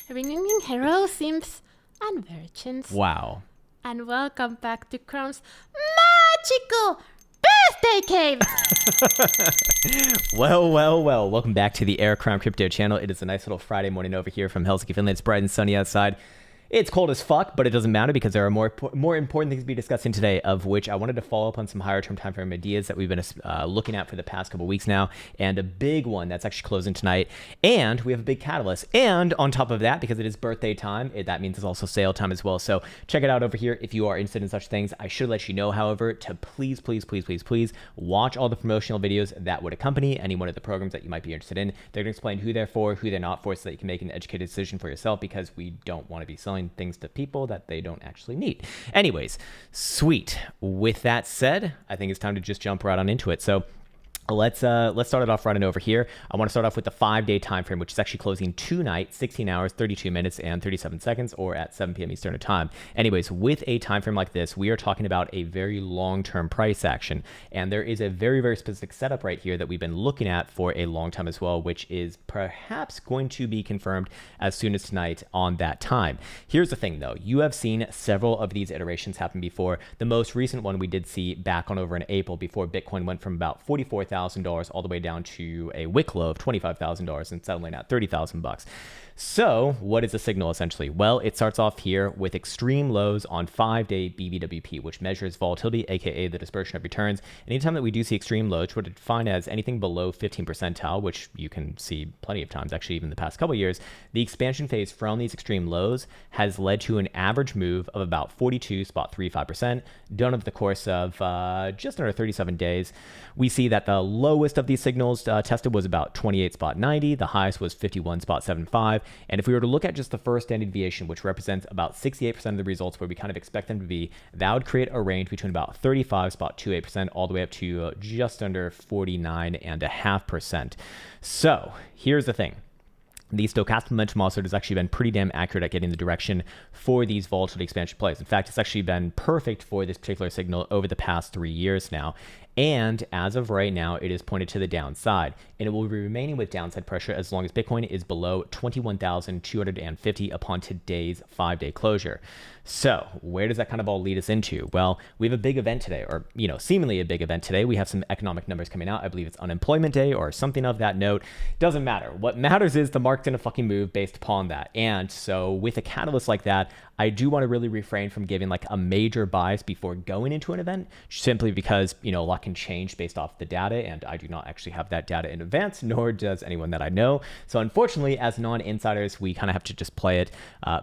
Ringing Hero Sims and Virgins. Wow. And welcome back to Krown's magical birthday cave! Well. Welcome back to the Krown Crypto channel. It is a nice little Friday morning over here from Helsinki, Finland. It's bright and sunny outside. It's cold as fuck, but it doesn't matter because there are more important things to be discussing today, of which I wanted to follow up on some higher term time frame ideas that we've been looking at for the past couple weeks now, and a big one that's actually closing tonight. And we have a big catalyst. And on top of that, because it is birthday time, that means it's also sale time as well. So check it out over here if you are interested in such things. I should let you know, however, to please watch all the promotional videos that would accompany any one of the programs that you might be interested in. They're going to explain who they're for, who they're not for, so that you can make an educated decision for yourself, because we don't want to be selling things to people that they don't actually need. Anyways, sweet. With that said, I think it's time to just jump right on into it. So let's start it off running over here. I want to start off with the 5-day time frame, which is actually closing tonight, 16 hours, 32 minutes, and 37 seconds, or at 7 p.m. Eastern time. Anyways, with a time frame like this, we are talking about a very long-term price action, and there is a very specific setup right here that we've been looking at for a long time as well, which is perhaps going to be confirmed as soon as tonight on that time. Here's the thing, though. You have seen several of these iterations happen before. The most recent one we did see back on over in April, before Bitcoin went from about $44,000 all the way down to a wick low of $25,000 and settling at $30,000. So what is the signal essentially? Well, it starts off here with extreme lows on 5-day BBWP, which measures volatility, aka the dispersion of returns. Anytime that we do see extreme lows, which would define as anything below 15 percentile, which you can see plenty of times, actually even the past couple of years, the expansion phase from these extreme lows has led to an average move of about 42.35%, done over the course of just under 37 days. We see that the lowest of these signals tested was about 28.90, the highest was 51.75. And if we were to look at just the first standard deviation, which represents about 68% of the results where we kind of expect them to be, that would create a range between about 35.28% all the way up to just under 49.5%. So here's the thing. The stochastic momentum oscillator has actually been pretty damn accurate at getting the direction for these volatility expansion plays. In fact, it's actually been perfect for this particular signal over the past 3 years now. And as of right now, it is pointed to the downside, and it will be remaining with downside pressure as long as Bitcoin is below 21,250 upon today's 5-day closure. So where does that kind of all lead us into? Well, we have a big event today, or, seemingly a big event today. We have some economic numbers coming out. I believe it's unemployment day or something of that note. Doesn't matter. What matters is the market's gonna fucking move based upon that. And so with a catalyst like that, I do want to really refrain from giving like a major bias before going into an event, simply because, a lot can change based off the data, and I do not actually have that data in advance, nor does anyone that I know. So unfortunately, as non-insiders, we kind of have to just play it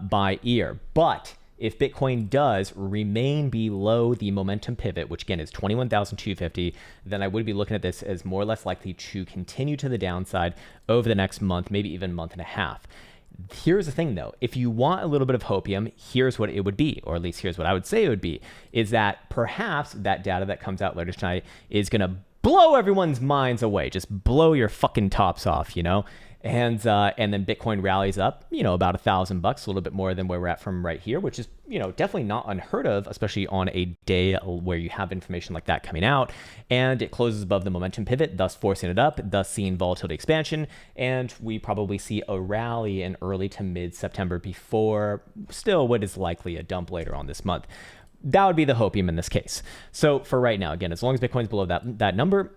by ear. But if Bitcoin does remain below the momentum pivot, which again is 21,250, then I would be looking at this as more or less likely to continue to the downside over the next month, maybe even month and a half. Here's the thing, though. If you want a little bit of hopium, here's what it would be, or at least here's what I would say it would be, is that perhaps that data that comes out later tonight is going to blow everyone's minds away, just blow your fucking tops off, And then Bitcoin rallies up, about $1,000, a little bit more than where we're at from right here, which is, definitely not unheard of, especially on a day where you have information like that coming out. And it closes above the momentum pivot, thus forcing it up, thus seeing volatility expansion. And we probably see a rally in early to mid-September before still what is likely a dump later on this month. That would be the hopium in this case. So for right now, again, as long as Bitcoin's below that number,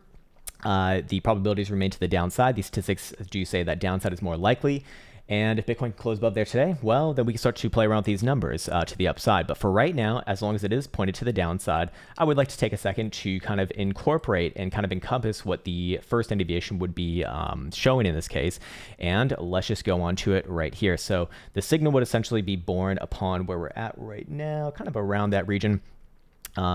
the probabilities remain to the downside. The statistics do say that downside is more likely. And if Bitcoin can close above there today, well, then we can start to play around with these numbers to the upside. But for right now, as long as it is pointed to the downside, I would like to take a second to kind of incorporate and kind of encompass what the first standard deviation would be showing in this case. And let's just go on to it right here. So the signal would essentially be born upon where we're at right now, kind of around that region.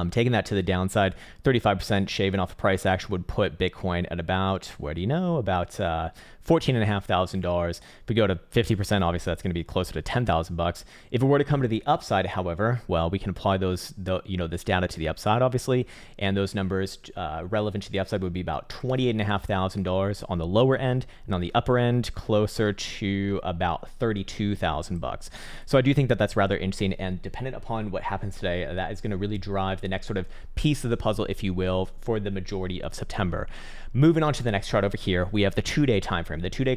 Taking that to the downside, 35% shaving off the price action would put Bitcoin at about, about $14,500. If we go to 50%, obviously that's going to be closer to $10,000. If it were to come to the upside, however, well, we can apply this data to the upside, obviously, and those numbers relevant to the upside would be about $28,500 on the lower end, and on the upper end, closer to about $32,000. So I do think that that's rather interesting, and dependent upon what happens today, that is going to really drive the next sort of piece of the puzzle, if you will, for the majority of September. Moving on to the next chart over here, we have the 2-day time frame. The two-day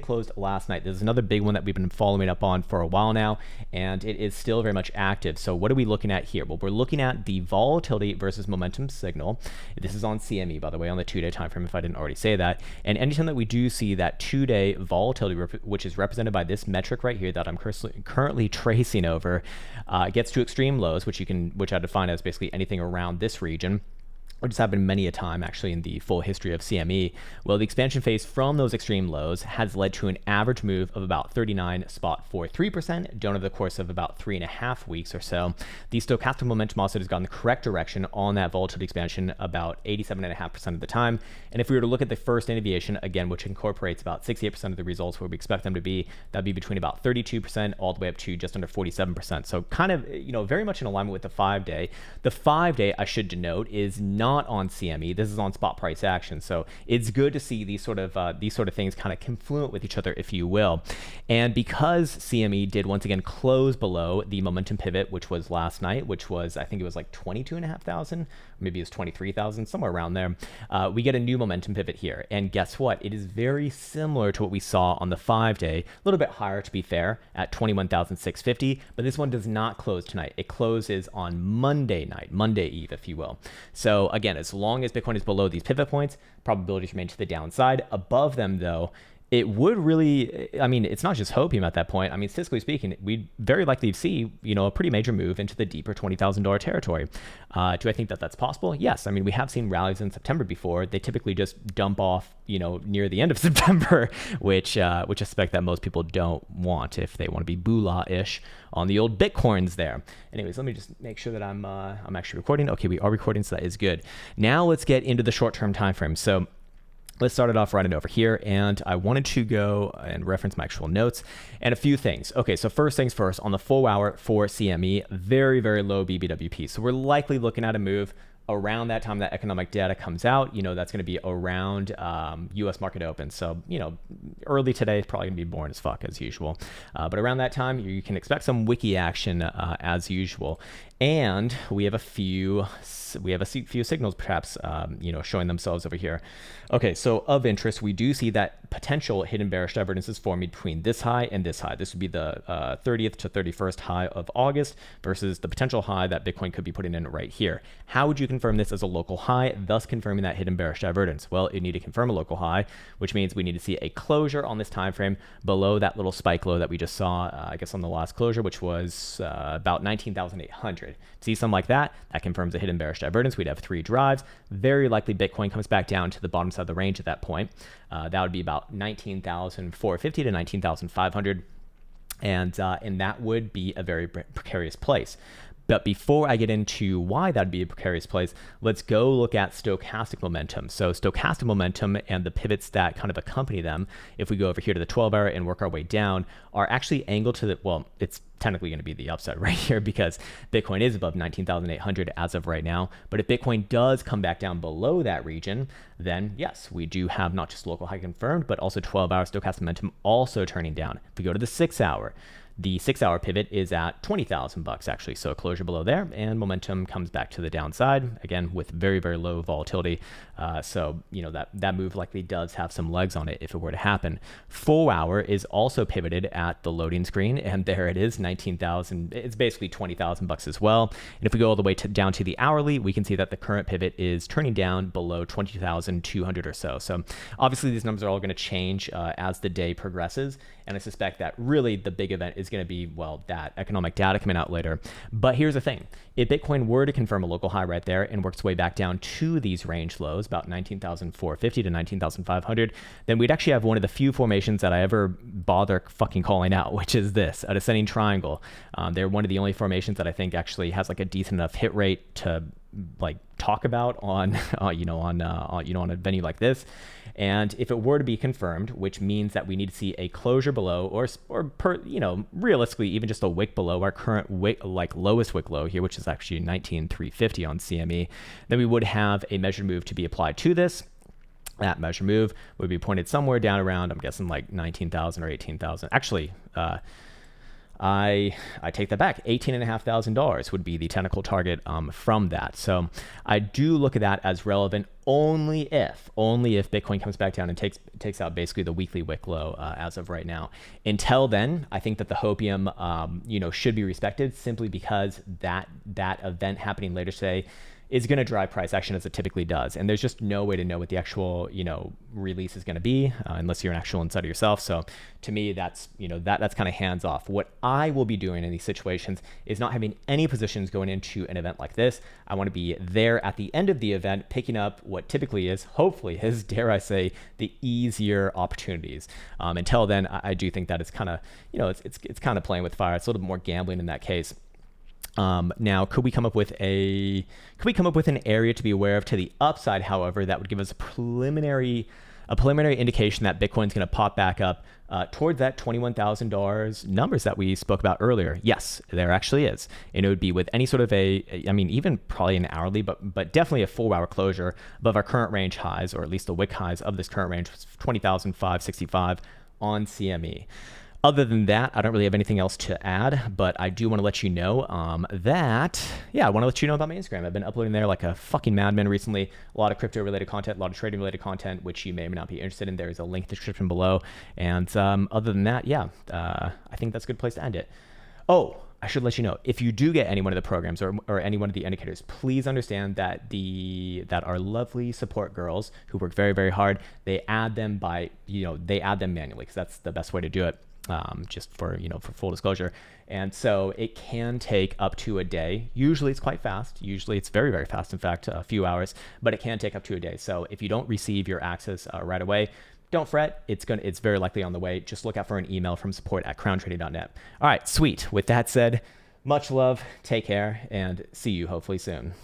closed last night. This is another big one that we've been following up on for a while now, and it is still very much active. So what are we looking at here? Well, we're looking at the volatility versus momentum signal. This is on CME, by the way, on the 2-day time frame, if I didn't already say that. And anytime that we do see that 2-day volatility, which is represented by this metric right here that I'm currently tracing over, gets to extreme lows, which I define as basically anything around this region, which has happened many a time actually in the full history of CME. Well, the expansion phase from those extreme lows has led to an average move of about 39.43% done over the course of about 3.5 weeks or so. The stochastic momentum also has gone the correct direction on that volatility expansion about 87.5% of the time. And if we were to look at the first deviation, again, which incorporates about 68% of the results where we expect them to be, that'd be between about 32% all the way up to just under 47%. So kind of, very much in alignment with the 5-day. The 5-day, I should denote, is not on CME. This is on spot price action. So it's good to see these sort of things kind of confluent with each other, if you will. And because CME did once again close below the momentum pivot, which was last night, which was, I think it was like 22,500, maybe it was 23,000, somewhere around there. We get a new momentum pivot here. And guess what? It is very similar to what we saw on the 5-day, a little bit higher to be fair, at 21,650, but this one does not close tonight. It closes on Monday night, Monday Eve, if you will. So again, as long as Bitcoin is below these pivot points, probabilities remain to the downside. Above them, though, it would really, it's not just hopium at that point. Statistically speaking, we'd very likely see, a pretty major move into the deeper $20,000 territory. Do I think that that's possible? Yes. We have seen rallies in September before. They typically just dump off, near the end of September, which I suspect that most people don't want if they want to be boolah-ish on the old Bitcoins there. Anyways, let me just make sure that I'm actually recording. Okay, we are recording, so that is good. Now let's get into the short-term time frame. So let's start it off right over here, and I wanted to go and reference my actual notes and a few things. Okay, so first things first, on the full hour for CME, very, very low BBWP. So we're likely looking at a move around that time that economic data comes out. That's going to be around U.S. market open. So, early today is probably going to be boring as fuck as usual. But around that time, you can expect some wiki action as usual. And we have a few signals perhaps, showing themselves over here. Okay, so of interest, we do see that potential hidden bearish divergence is forming between this high and this high. This would be the 30th to 31st high of August versus the potential high that Bitcoin could be putting in right here. How would you confirm this as a local high, thus confirming that hidden bearish divergence? Well, you need to confirm a local high, which means we need to see a closure on this time frame below that little spike low that we just saw, I guess on the last closure, which was about 19,800. See something like that, that confirms a hidden bearish divergence. We'd have 3 drives. Very likely Bitcoin comes back down to the bottom side of the range at that point. That would be about 19,450 to 19,500. And that would be a very precarious place. But before I get into why that'd be a precarious place, let's go look at stochastic momentum. So stochastic momentum and the pivots that kind of accompany them, if we go over here to the 12-hour and work our way down, are actually angled to the, well, it's technically going to be the upside right here because Bitcoin is above 19,800 as of right now. But if Bitcoin does come back down below that region, then yes, we do have not just local high confirmed, but also 12-hour stochastic momentum also turning down. If we go to the 6-hour, the 6-hour pivot is at $20,000 actually. So a closure below there and momentum comes back to the downside again with very, very low volatility. So, that move likely does have some legs on it if it were to happen. 4-hour is also pivoted at the loading screen and there it is, 19,000. It's basically $20,000 as well. And if we go all the way down to the hourly, we can see that the current pivot is turning down below 22,200 or so. So obviously these numbers are all going to change as the day progresses. And I suspect that really the big event is going to be, well, that economic data coming out later. But here's the thing. If Bitcoin were to confirm a local high right there and works its way back down to these range lows, about 19,450 to 19,500, then we'd actually have one of the few formations that I ever bother fucking calling out, which is this, a descending triangle. They're one of the only formations that I think actually has like a decent enough hit rate to like talk about on, on a venue like this. And if it were to be confirmed, which means that we need to see a closure below or realistically, even just a wick below our current wick, like lowest wick low here, which is actually 19,350 on CME, then we would have a measured move to be applied to this. That measure move would be pointed somewhere down around, I'm guessing like 19,000 or 18,000. Actually, I take that back. $18,500 would be the technical target from that. So I do look at that as relevant only if Bitcoin comes back down and takes out basically the weekly wick low as of right now. Until then, I think that the hopium should be respected simply because that event happening later today is going to drive price action as it typically does. And there's just no way to know what the actual, release is going to be unless you're an actual insider yourself. So to me, that's kind of hands off. What I will be doing in these situations is not having any positions going into an event like this. I want to be there at the end of the event, picking up what typically is, hopefully is, dare I say, the easier opportunities. Until then, I do think that it's kind of, it's kind of playing with fire. It's a little bit more gambling in that case. Now, could we come up with an area to be aware of to the upside? However, that would give us a preliminary indication that Bitcoin's going to pop back up towards that $21,000 numbers that we spoke about earlier. Yes, there actually is, and it would be with any sort of even probably an hourly, but definitely a 4-hour closure above our current range highs, or at least the wick highs of this current range, 20,565 on CME. Other than that, I don't really have anything else to add, but I do want to let you know I want to let you know about my Instagram. I've been uploading there like a fucking madman recently. A lot of crypto-related content, a lot of trading-related content, which you may or may not be interested in. There is a link in the description below. And other than that, I think that's a good place to end it. Oh, I should let you know, if you do get any one of the programs or any one of the indicators, please understand that our lovely support girls who work very, very hard, they add them manually, because that's the best way to do it. Just for full disclosure. And so it can take up to a day. Usually it's quite fast. Usually it's very, very fast. In fact, a few hours, but it can take up to a day. So if you don't receive your access right away, don't fret. It's very likely on the way. Just look out for an email from support@krowntrading.net. All right, sweet. With that said, much love, take care, and see you hopefully soon.